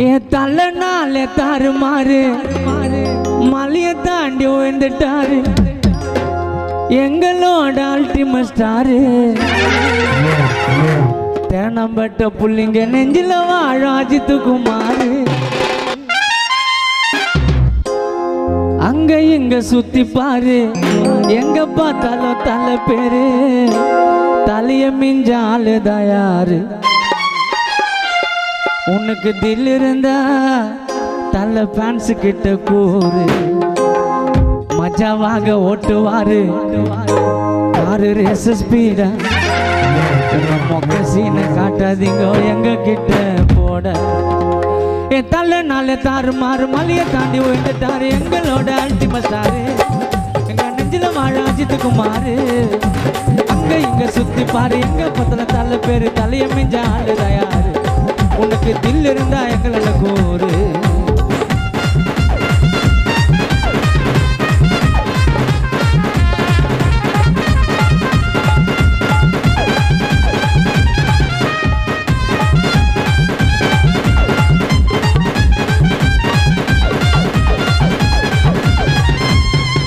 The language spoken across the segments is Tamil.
என் தலைனால தாறுமாறு மலைய தாண்டி வந்துட்டாரு எங்களோட அல்டிமேட் ஸ்டாரு. தேனம்பட்ட புள்ளிங்க நெஞ்சில வாழும் அஜித் குமார். அங்க இங்க சுத்தி பாரு எங்க பார்த்தாலும் தலை பேரு தலைய மிஞ்ச ஆளு தயாரு. உனக்கு தில் இருந்தா தலை ஃபேன்ஸ் கிட்ட கூறு மஜாவாக ஓட்டுவாரு காரு ரேஸ் ஸ்பீடா. மொக்க சீனை காட்டாதீங்க எங்க கிட்ட போட. என் தலை நாள தாறுமாறு மலையை தாண்டி உயர்ந்துட்டாரு எங்களோட அல்டிமேட் ஸ்டாரு. எங்க நெஞ்சில வாழ அஜித் குமார். அங்க இங்க சுத்தி பாரு எங்க பத்தல தலை பேரு தலைய மிஞ்ச ஆளு தயாரு. உனக்கு தில் இருந்தா எங்களோட கூறு.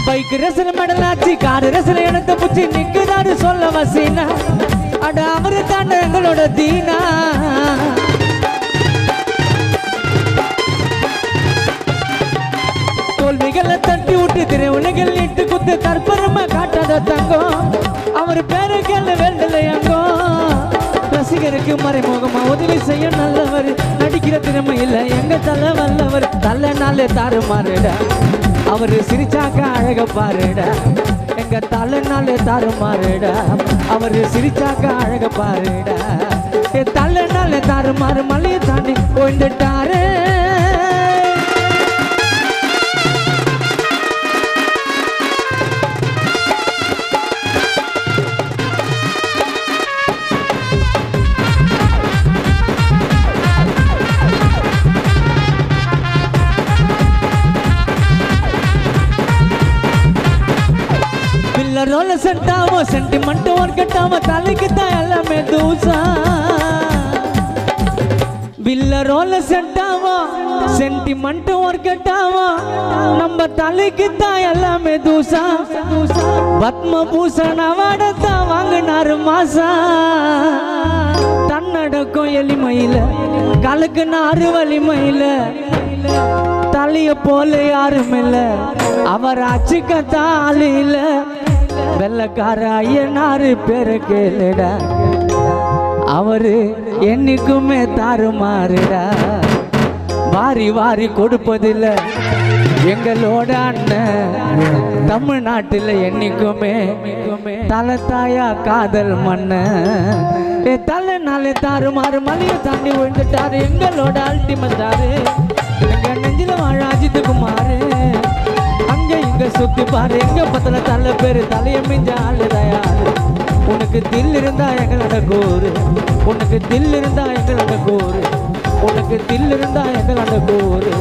பைக் ரசன மெடலாச்சு கார் ரசன எடுத்து புச்சி நிக்குதாரு சொல்ல வசீனா. அட அவரு தாண்ட எங்களோட தீனா. தோல்விகளை தட்டி விட்டு திரையுலகில் இட்டு குத்து தற்பெருமை காட்டாத தங்கம். அவர் பேரு கேள்வி வெள்ளலையங்கோ. ரசிகருக்கு மறைமுகமா உதவி செய்ய நல்லவர். நடிக்கிற திறமை இல்லை எங்க தலை வல்லவர். தலை நாளே தாறுமாறுடா அவரு சிரிச்சாக்க அழக பாருடா. எங்க தலை நாளே தாறுமாறுடா அவரு சிரிச்சாக்க அழக பாருடா. தலை நாளே தாறுமாறு மலையை தாண்டி போயிட்டாரு. ரோல செட்டாவோ சென்டிமெண்ட் ஒர்க்கட்டாவோ தலைக்கு தான் எல்லாமே தூசா. வில்ல ரோல செட்டாவோ சென்டிமெண்ட் ஒர்க்கட்டாவோ நம்ம தலைக்கு தான் எல்லாமே தூசா. பத்ம பூஷன் அவார்டத்தான் வாங்கினாரு மாசா. தன்னடக்கம் எளிமையில கலக்கு நாறு வலிமையில தலைய போல யாரும் இல்ல. அவர் அச்சுக்கத்தான் ஆளு இல்ல. வெள்ளக்கார ஐயனாரு பேர கேளுடா அவரு என்னைக்குமே தாறுமாறுடா. வாரி வாரி கொடுப்பதில்ல எங்களோட அண்ணன். தமிழ்நாட்டில் என்னைக்குமே தலை தாயா காதல் மண்ண. தலை நாளே தாறுமாறு மலையை தாண்டி விழுந்துட்டாரு எங்களோட அல்டிமேட் ஸ்டாரு. எங்க நெஞ்சில வாழ அஜித் குமார். அங்க இங்க சுத்தி பாரு எங்க பத்தல தலை பேரு தலைய மிஞ்ச ஆளு தயாரு. உனக்கு தில் இருந்தா எங்களோட கூறு. உனக்கு தில் இருந்தா எங்களோட கூறு. உனக்கு தில் இருந்தா எங்களோட கூறு.